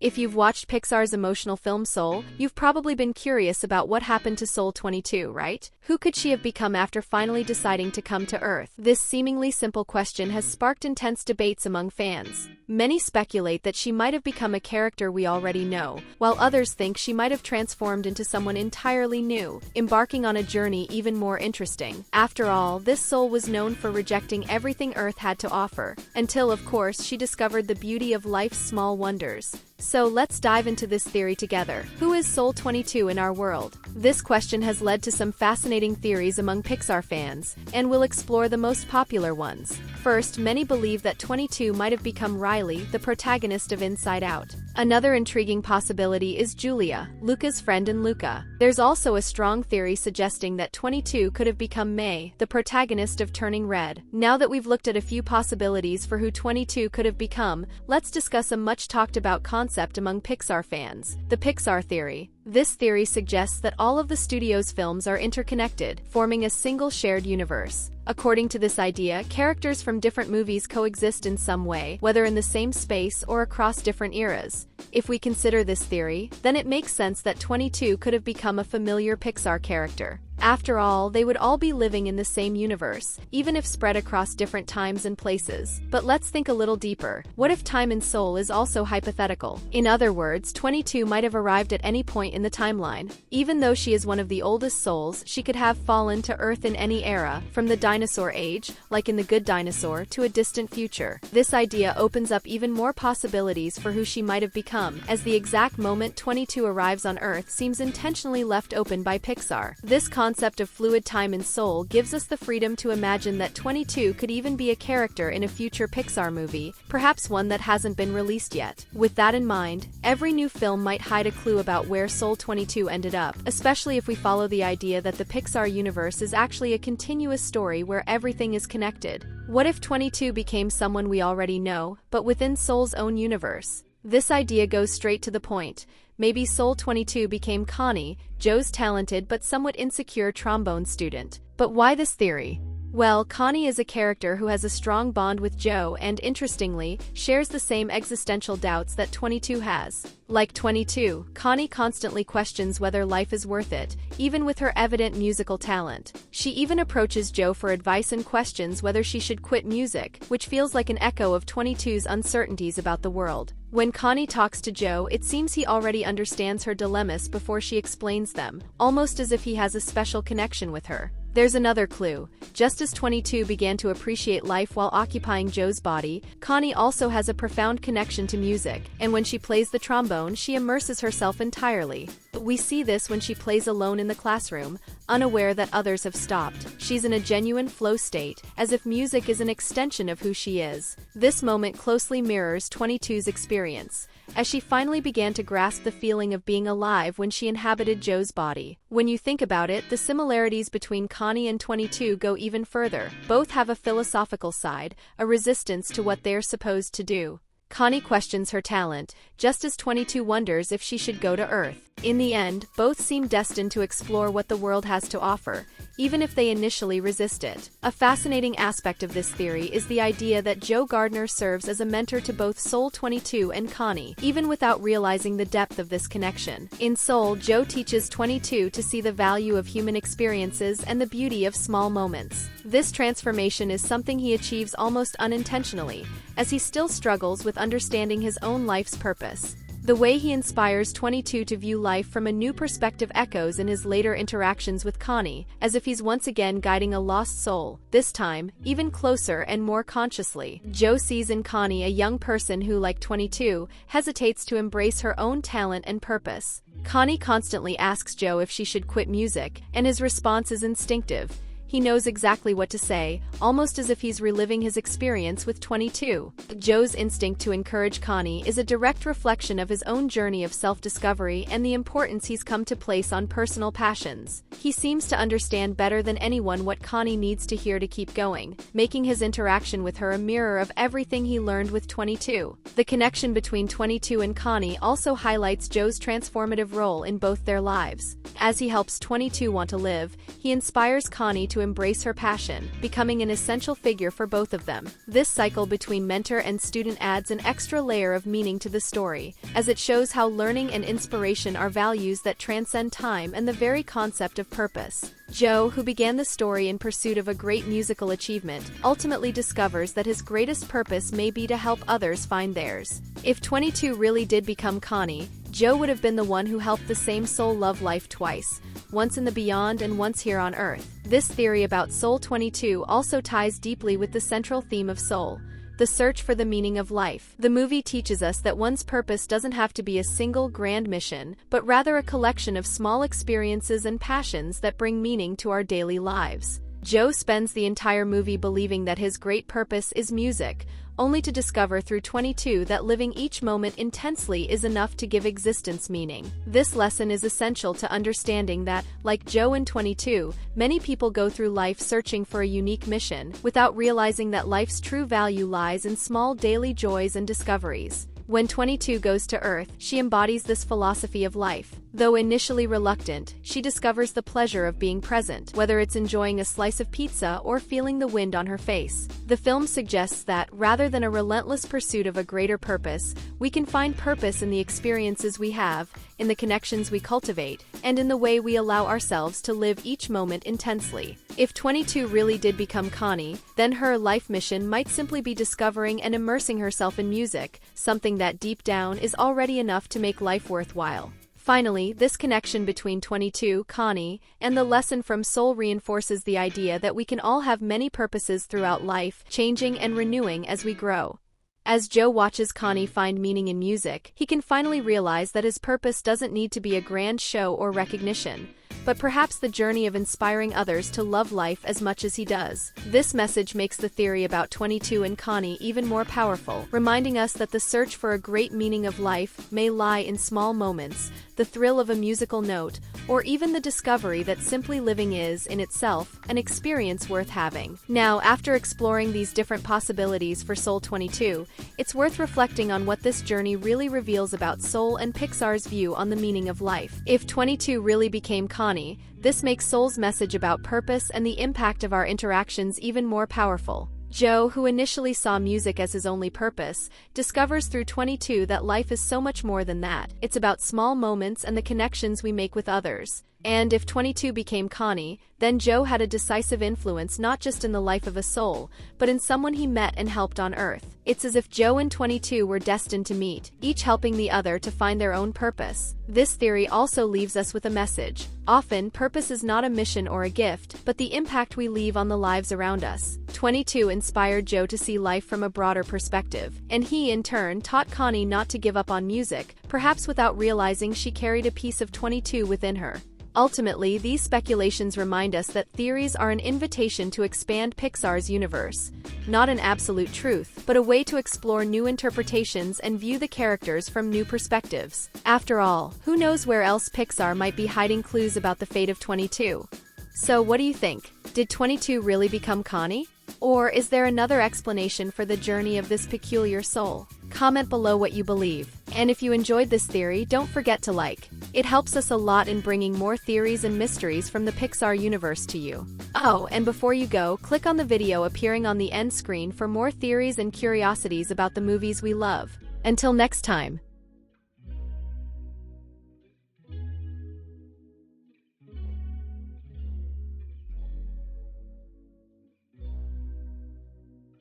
If you've watched Pixar's emotional film Soul, you've probably been curious about what happened to Soul 22, right? Who could she have become after finally deciding to come to Earth? This seemingly simple question has sparked intense debates among fans. Many speculate that she might have become a character we already know, while others think she might have transformed into someone entirely new, embarking on a journey even more interesting. After all, this soul was known for rejecting everything Earth had to offer, until, of course, she discovered the beauty of life's small wonders. So let's dive into this theory together. Who is Soul 22 in our world? This question has led to some fascinating theories among Pixar fans, and we'll explore the most popular ones. First, many believe that 22 might have become Riley, the protagonist of Inside Out. Another intriguing possibility is Julia, Luca's friend in Luca. There's also a strong theory suggesting that 22 could have become May, the protagonist of Turning Red. Now that we've looked at a few possibilities for who 22 could have become, let's discuss a much talked about concept among Pixar fans, the Pixar theory. This theory suggests that all of the studio's films are interconnected, forming a single shared universe. According to this idea, characters from different movies coexist in some way, whether in the same space or across different eras. If we consider this theory, then it makes sense that 22 could have become a familiar Pixar character. After all, they would all be living in the same universe, even if spread across different times and places. But let's think a little deeper. What if time in Soul is also hypothetical? In other words, 22 might have arrived at any point in the timeline. Even though she is one of the oldest souls, she could have fallen to Earth in any era, from the dinosaur age, like in The Good Dinosaur, to a distant future. This idea opens up even more possibilities for who she might have become, as the exact moment 22 arrives on Earth seems intentionally left open by Pixar. This concept of fluid time in Soul gives us the freedom to imagine that 22 could even be a character in a future Pixar movie, perhaps one that hasn't been released yet. With that in mind, every new film might hide a clue about where Soul 22 ended up, especially if we follow the idea that the Pixar universe is actually a continuous story where everything is connected. What if 22 became someone we already know, but within Soul's own universe? This idea goes straight to the point. Maybe Soul 22 became Connie, Joe's talented but somewhat insecure trombone student. But why this theory? Well, Connie is a character who has a strong bond with Joe and, interestingly, shares the same existential doubts that 22 has. Like 22, Connie constantly questions whether life is worth it, even with her evident musical talent. She even approaches Joe for advice and questions whether she should quit music, which feels like an echo of 22's uncertainties about the world. When Connie talks to Joe, it seems he already understands her dilemmas before she explains them, almost as if he has a special connection with her. There's another clue. Just as 22 began to appreciate life while occupying Joe's body, Connie also has a profound connection to music, and when she plays the trombone, she immerses herself entirely. We see this when she plays alone in the classroom, unaware that others have stopped. She's in a genuine flow state, as if music is an extension of who she is. This moment closely mirrors 22's experience, as she finally began to grasp the feeling of being alive when she inhabited Joe's body. When you think about it, the similarities between Connie and 22 go even further. Both have a philosophical side, a resistance to what they're supposed to do. Connie questions her talent, just as 22 wonders if she should go to Earth. In the end, both seem destined to explore what the world has to offer, even if they initially resist it. A fascinating aspect of this theory is the idea that Joe Gardner serves as a mentor to both Soul 22 and Connie, even without realizing the depth of this connection. In Soul, Joe teaches 22 to see the value of human experiences and the beauty of small moments. This transformation is something he achieves almost unintentionally, as he still struggles with understanding his own life's purpose. The way he inspires 22 to view life from a new perspective echoes in his later interactions with Connie, as if he's once again guiding a lost soul, this time, even closer and more consciously. Joe sees in Connie a young person who, like 22, hesitates to embrace her own talent and purpose. Connie constantly asks Joe if she should quit music, and his response is instinctive. He knows exactly what to say, almost as if he's reliving his experience with 22. Joe's instinct to encourage Connie is a direct reflection of his own journey of self-discovery and the importance he's come to place on personal passions. He seems to understand better than anyone what Connie needs to hear to keep going, making his interaction with her a mirror of everything he learned with 22. The connection between 22 and Connie also highlights Joe's transformative role in both their lives. As he helps 22 want to live, he inspires Connie to to embrace her passion, becoming an essential figure for both of them. This cycle between mentor and student adds an extra layer of meaning to the story, as it shows how learning and inspiration are values that transcend time and the very concept of purpose. Joe, who began the story in pursuit of a great musical achievement, ultimately discovers that his greatest purpose may be to help others find theirs. If 22 really did become Connie, Joe would have been the one who helped the same soul love life twice, once in the beyond and once here on Earth. This theory about Soul 22 also ties deeply with the central theme of Soul, the search for the meaning of life. The movie teaches us that one's purpose doesn't have to be a single grand mission, but rather a collection of small experiences and passions that bring meaning to our daily lives. Joe spends the entire movie believing that his great purpose is music, only to discover through 22 that living each moment intensely is enough to give existence meaning. This lesson is essential to understanding that, like Joe and 22, many people go through life searching for a unique mission, without realizing that life's true value lies in small daily joys and discoveries. When 22 goes to Earth, she embodies this philosophy of life. Though initially reluctant, she discovers the pleasure of being present, whether it's enjoying a slice of pizza or feeling the wind on her face. The film suggests that, rather than a relentless pursuit of a greater purpose, we can find purpose in the experiences we have, in the connections we cultivate, and in the way we allow ourselves to live each moment intensely. If 22 really did become Connie, then her life mission might simply be discovering and immersing herself in music, something that deep down is already enough to make life worthwhile. Finally, this connection between 22, Connie, and the lesson from Soul reinforces the idea that we can all have many purposes throughout life, changing and renewing as we grow. As Joe watches Connie find meaning in music, he can finally realize that his purpose doesn't need to be a grand show or recognition, but perhaps the journey of inspiring others to love life as much as he does. This message makes the theory about 22 and Connie even more powerful, reminding us that the search for a great meaning of life may lie in small moments, the thrill of a musical note, or even the discovery that simply living is, in itself, an experience worth having. Now, after exploring these different possibilities for Soul 22, it's worth reflecting on what this journey really reveals about Soul and Pixar's view on the meaning of life. If 22 really became Connie, this makes Soul's message about purpose and the impact of our interactions even more powerful. Joe, who initially saw music as his only purpose, discovers through 22 that life is so much more than that. It's about small moments and the connections we make with others. And if 22 became Connie, then Joe had a decisive influence not just in the life of a soul, but in someone he met and helped on Earth. It's as if Joe and 22 were destined to meet, each helping the other to find their own purpose. This theory also leaves us with a message. Often, purpose is not a mission or a gift, but the impact we leave on the lives around us. 22 inspired Joe to see life from a broader perspective, and he, in turn, taught Connie not to give up on music, perhaps without realizing she carried a piece of 22 within her. Ultimately, these speculations remind us that theories are an invitation to expand Pixar's universe, not an absolute truth, but a way to explore new interpretations and view the characters from new perspectives. After all, who knows where else Pixar might be hiding clues about the fate of 22? So what do you think? Did 22 really become Connie? Or is there another explanation for the journey of this peculiar soul? Comment below what you believe. And if you enjoyed this theory, don't forget to like. It helps us a lot in bringing more theories and mysteries from the Pixar universe to you. Oh, and before you go, click on the video appearing on the end screen for more theories and curiosities about the movies we love. Until next time.